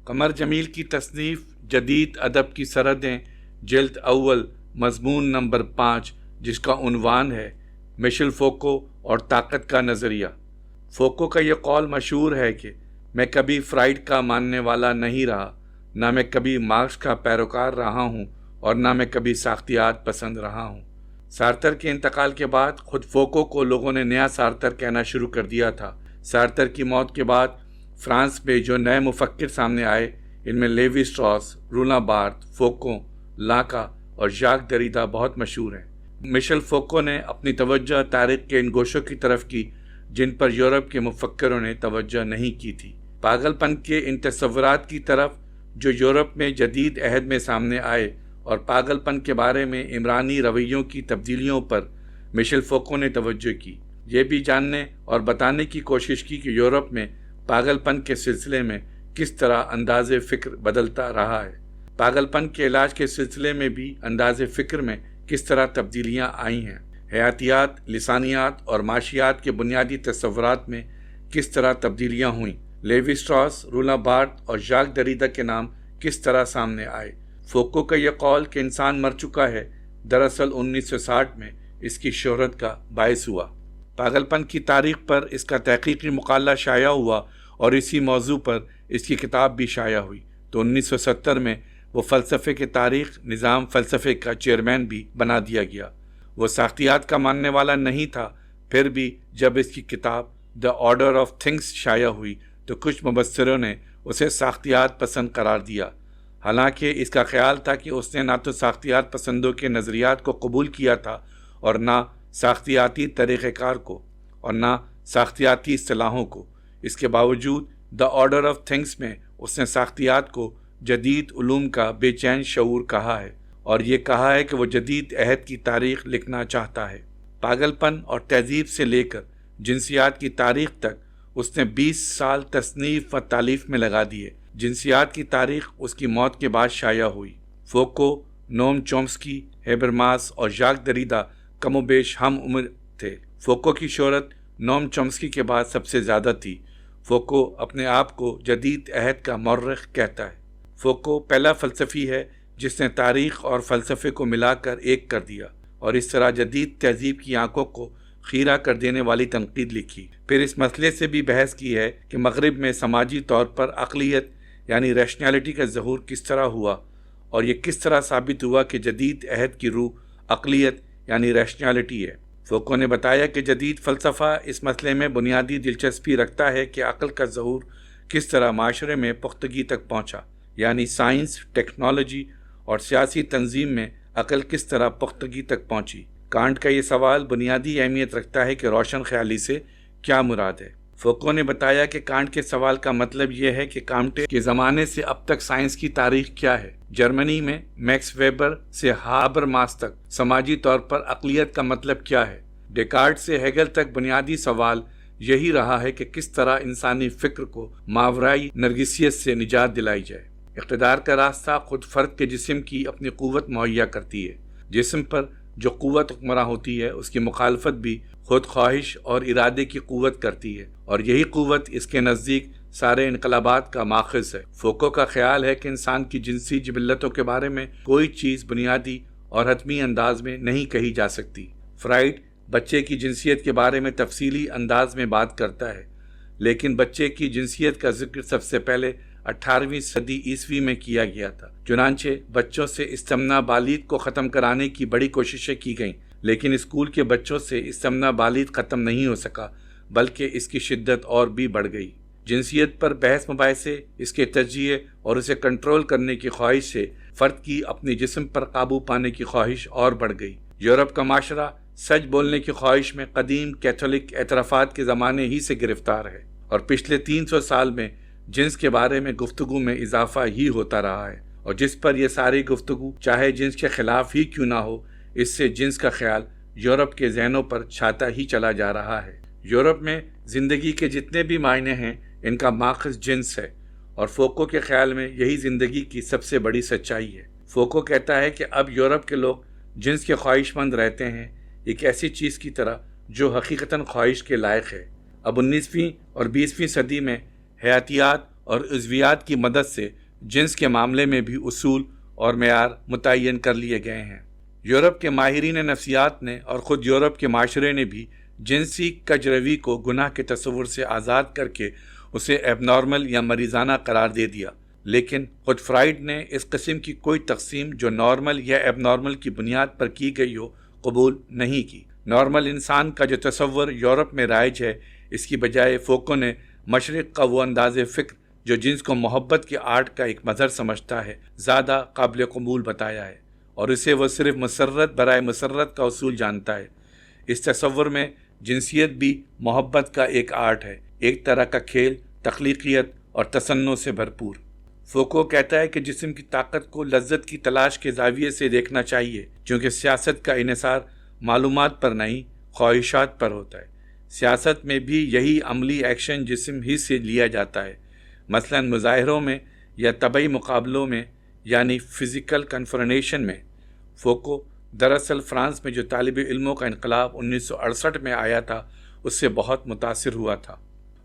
قمر جمیل کی تصنیف جدید ادب کی سرحدیں جلد اول مضمون نمبر 5 جس کا عنوان ہے مشیل فوکو اور طاقت کا نظریہ۔ فوکو کا یہ قول مشہور ہے کہ میں کبھی فرائیڈ کا ماننے والا نہیں رہا، نہ میں کبھی مارکس کا پیروکار رہا ہوں اور نہ میں کبھی ساختیات پسند رہا ہوں۔ سارتر کے انتقال کے بعد خود فوکو کو لوگوں نے نیا سارتر کہنا شروع کر دیا تھا۔ سارتر کی موت کے بعد فرانس میں جو نئے مفکر سامنے آئے ان میں لیوی اسٹراس، رولاں بارتھ، فوکو، لاکا اور ژاک دریدا بہت مشہور ہیں۔ مشیل فوکو نے اپنی توجہ تاریخ کے ان گوشوں کی طرف کی جن پر یورپ کے مفکروں نے توجہ نہیں کی تھی۔ پاگل پن کے ان تصورات کی طرف جو یورپ میں جدید عہد میں سامنے آئے اور پاگل پن کے بارے میں عمرانی رویوں کی تبدیلیوں پر مشیل فوکو نے توجہ کی۔ یہ بھی جاننے اور بتانے کی کوشش کی کہ یورپ میں پاگل پن کے سلسلے میں کس طرح انداز فکر بدلتا رہا ہے، پاگل پن کے علاج کے سلسلے میں بھی انداز فکر میں کس طرح تبدیلیاں آئی ہیں، حیاتیات، لسانیات اور معاشیات کے بنیادی تصورات میں کس طرح تبدیلیاں ہوئیں، لیوی اسٹراس، رولاں بارتھ اور ژاک دریدا کے نام کس طرح سامنے آئے۔ فوکو کا یہ قول کہ انسان مر چکا ہے دراصل 1960 میں اس کی شہرت کا باعث ہوا۔ پاگل پن کی تاریخ پر اس کا تحقیقی مقالہ شائع ہوا اور اسی موضوع پر اس کی کتاب بھی شائع ہوئی تو 1970 میں وہ فلسفے کے تاریخ نظام فلسفے کا چیئرمین بھی بنا دیا گیا۔ وہ ساختیات کا ماننے والا نہیں تھا، پھر بھی جب اس کی کتاب دی آرڈر آف تھنگس شائع ہوئی تو کچھ مبصروں نے اسے ساختیات پسند قرار دیا، حالانکہ اس کا خیال تھا کہ اس نے نہ تو ساختیات پسندوں کے نظریات کو قبول کیا تھا اور نہ ساختیاتی طریقہ کار کو اور نہ ساختیاتی اصطلاحوں کو۔ اس کے باوجود دی آرڈر آف تھنگس میں اس نے ساختیات کو جدید علوم کا بے چین شعور کہا ہے اور یہ کہا ہے کہ وہ جدید عہد کی تاریخ لکھنا چاہتا ہے۔ پاگل پن اور تہذیب سے لے کر جنسیات کی تاریخ تک اس نے 20 سال تصنیف و تالیف میں لگا دیے۔ جنسیات کی تاریخ اس کی موت کے بعد شائع ہوئی۔ فوکو، نوم چومسکی، ہیبرماس اور ژاک دریدا کم و بیش ہم عمر تھے۔ فوکو کی شہرت نوم چومسکی کے بعد سب سے زیادہ تھی۔ فوکو اپنے آپ کو جدید عہد کا مورخ کہتا ہے۔ فوکو پہلا فلسفی ہے جس نے تاریخ اور فلسفے کو ملا کر ایک کر دیا اور اس طرح جدید تہذیب کی آنکھوں کو خیرہ کر دینے والی تنقید لکھی۔ پھر اس مسئلے سے بھی بحث کی ہے کہ مغرب میں سماجی طور پر عقلیت یعنی ریشنالٹی کا ظہور کس طرح ہوا اور یہ کس طرح ثابت ہوا کہ جدید عہد کی روح عقلیت یعنی ریشنالٹی ہے۔ فوکو نے بتایا کہ جدید فلسفہ اس مسئلے میں بنیادی دلچسپی رکھتا ہے کہ عقل کا ظہور کس طرح معاشرے میں پختگی تک پہنچا، یعنی سائنس، ٹیکنالوجی اور سیاسی تنظیم میں عقل کس طرح پختگی تک پہنچی۔ کانٹ کا یہ سوال بنیادی اہمیت رکھتا ہے کہ روشن خیالی سے کیا مراد ہے۔ فوکو نے بتایا کہ کانٹ کے سوال کا مطلب یہ ہے کہ کانٹ کے زمانے سے اب تک سائنس کی تاریخ کیا ہے۔ جرمنی میں میکس ویبر سے ہابرماس تک سماجی طور پر عقلیت کا مطلب کیا ہے۔ ڈیکارٹ سے ہیگل تک بنیادی سوال یہی رہا ہے کہ کس طرح انسانی فکر کو ماورائی نرگسیت سے نجات دلائی جائے۔ اقتدار کا راستہ خود فرد کے جسم کی اپنی قوت مہیا کرتی ہے۔ جسم پر جو قوت حکمراں ہوتی ہے اس کی مخالفت بھی خود خواہش اور ارادے کی قوت کرتی ہے اور یہی قوت اس کے نزدیک سارے انقلابات کا ماخذ ہے۔ فوکو کا خیال ہے کہ انسان کی جنسی جبلتوں کے بارے میں کوئی چیز بنیادی اور حتمی انداز میں نہیں کہی جا سکتی۔ فرائیڈ بچے کی جنسیت کے بارے میں تفصیلی انداز میں بات کرتا ہے، لیکن بچے کی جنسیت کا ذکر سب سے پہلے 18ویں صدی عیسوی میں کیا گیا تھا۔ چنانچہ بچوں سے استمنا بالید کو ختم کرانے کی بڑی کوششیں کی گئیں، لیکن اسکول کے بچوں سے استمنا بالید ختم نہیں ہو سکا بلکہ اس کی شدت اور بھی بڑھ گئی۔ جنسیت پر بحث مباحثے، اس کے تجزیے اور اسے کنٹرول کرنے کی خواہش سے فرد کی اپنے جسم پر قابو پانے کی خواہش اور بڑھ گئی۔ یورپ کا معاشرہ سچ بولنے کی خواہش میں قدیم کیتھولک اعترافات کے زمانے ہی سے گرفتار ہے اور پچھلے 300 سال میں جنس کے بارے میں گفتگو میں اضافہ ہی ہوتا رہا ہے، اور جس پر یہ ساری گفتگو چاہے جنس کے خلاف ہی کیوں نہ ہو، اس سے جنس کا خیال یورپ کے ذہنوں پر چھاتا ہی چلا جا رہا ہے۔ یورپ میں زندگی کے جتنے بھی معنی ہیں ان کا ماخذ جنس ہے اور فوکو کے خیال میں یہی زندگی کی سب سے بڑی سچائی ہے۔ فوکو کہتا ہے کہ اب یورپ کے لوگ جنس کے خواہش مند رہتے ہیں، ایک ایسی چیز کی طرح جو حقیقتاً خواہش کے لائق ہے۔ اب 19ویں اور 20ویں صدی میں حیاتیات اور عضویات کی مدد سے جنس کے معاملے میں بھی اصول اور معیار متعین کر لیے گئے ہیں۔ یورپ کے ماہرین نفسیات نے اور خود یورپ کے معاشرے نے بھی جنسی کجروی کو گناہ کے تصور سے آزاد کر کے اسے ایب نارمل یا مریضانہ قرار دے دیا، لیکن خود فرائیڈ نے اس قسم کی کوئی تقسیم جو نارمل یا ایب نارمل کی بنیاد پر کی گئی ہو قبول نہیں کی۔ نارمل انسان کا جو تصور یورپ میں رائج ہے، اس کی بجائے فوکو نے مشرق کا وہ انداز فکر جو جنس کو محبت کی آرٹ کا ایک مظہر سمجھتا ہے زیادہ قابل قبول بتایا ہے، اور اسے وہ صرف مسرت برائے مسرت کا اصول جانتا ہے۔ اس تصور میں جنسیت بھی محبت کا ایک آرٹ ہے، ایک طرح کا کھیل، تخلیقیت اور تصنع سے بھرپور۔ فوکو کہتا ہے کہ جسم کی طاقت کو لذت کی تلاش کے زاویے سے دیکھنا چاہیے، چونکہ سیاست کا انحصار معلومات پر نہیں، خواہشات پر ہوتا ہے۔ سیاست میں بھی یہی عملی ایکشن جسم ہی سے لیا جاتا ہے، مثلا مظاہروں میں یا طبعی مقابلوں میں، یعنی فزیکل کنفرنیشن میں۔ فوکو دراصل فرانس میں جو طالب علموں کا انقلاب 1968 میں آیا تھا اس سے بہت متاثر ہوا تھا۔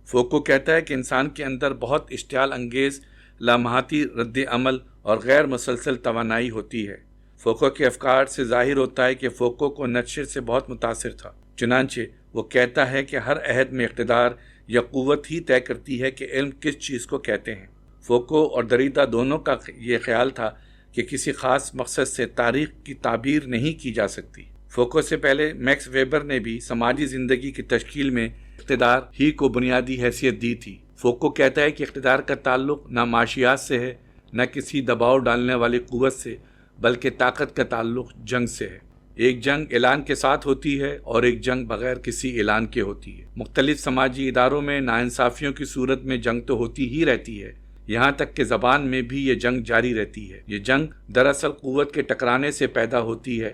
فوکو کہتا ہے کہ انسان کے اندر بہت اشتعال انگیز لامحاتی رد عمل اور غیر مسلسل توانائی ہوتی ہے۔ فوکو کے افکار سے ظاہر ہوتا ہے کہ فوکو کو نیٹشے سے بہت متاثر تھا، چنانچہ وہ کہتا ہے کہ ہر عہد میں اقتدار یا قوت ہی طے کرتی ہے کہ علم کس چیز کو کہتے ہیں۔ فوکو اور دریدا دونوں کا یہ خیال تھا کہ کسی خاص مقصد سے تاریخ کی تعبیر نہیں کی جا سکتی۔ فوکو سے پہلے میکس ویبر نے بھی سماجی زندگی کی تشکیل میں اقتدار ہی کو بنیادی حیثیت دی تھی۔ فوکو کہتا ہے کہ اقتدار کا تعلق نہ معاشیات سے ہے، نہ کسی دباؤ ڈالنے والی قوت سے، بلکہ طاقت کا تعلق جنگ سے ہے۔ ایک جنگ اعلان کے ساتھ ہوتی ہے اور ایک جنگ بغیر کسی اعلان کے ہوتی ہے۔ مختلف سماجی اداروں میں ناانصافیوں کی صورت میں جنگ تو ہوتی ہی رہتی ہے، یہاں تک کہ زبان میں بھی یہ جنگ جاری رہتی ہے۔ یہ جنگ دراصل قوت کے ٹکرانے سے پیدا ہوتی ہے۔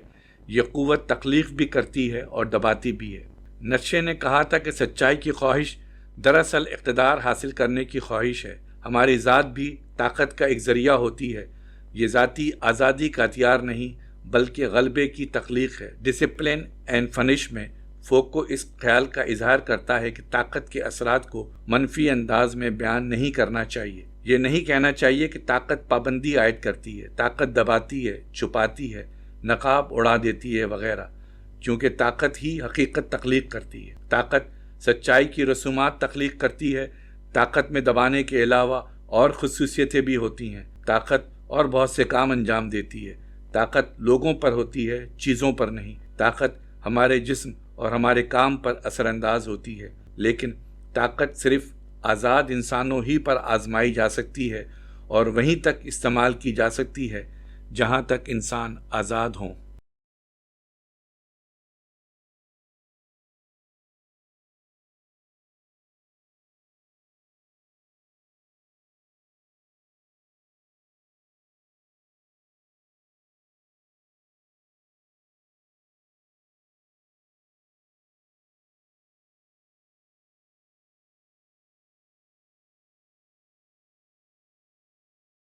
یہ قوت تخلیق بھی کرتی ہے اور دباتی بھی ہے۔ نیٹشے نے کہا تھا کہ سچائی کی خواہش دراصل اقتدار حاصل کرنے کی خواہش ہے۔ ہماری ذات بھی طاقت کا ایک ذریعہ ہوتی ہے۔ یہ ذاتی آزادی کا ہتھیار نہیں بلکہ غلبے کی تخلیق ہے۔ ڈسپلن اینڈ فنش میں فوکو اس خیال کا اظہار کرتا ہے کہ طاقت کے اثرات کو منفی انداز میں بیان نہیں کرنا چاہیے۔ یہ نہیں کہنا چاہیے کہ طاقت پابندی عائد کرتی ہے، طاقت دباتی ہے، چھپاتی ہے، نقاب اڑا دیتی ہے وغیرہ، کیونکہ طاقت ہی حقیقت تخلیق کرتی ہے۔ طاقت سچائی کی رسومات تخلیق کرتی ہے۔ طاقت میں دبانے کے علاوہ اور خصوصیتیں بھی ہوتی ہیں۔ طاقت اور بہت سے کام انجام دیتی ہے۔ طاقت لوگوں پر ہوتی ہے، چیزوں پر نہیں۔ طاقت ہمارے جسم اور ہمارے کام پر اثر انداز ہوتی ہے، لیکن طاقت صرف آزاد انسانوں ہی پر آزمائی جا سکتی ہے اور وہیں تک استعمال کی جا سکتی ہے جہاں تک انسان آزاد ہوں۔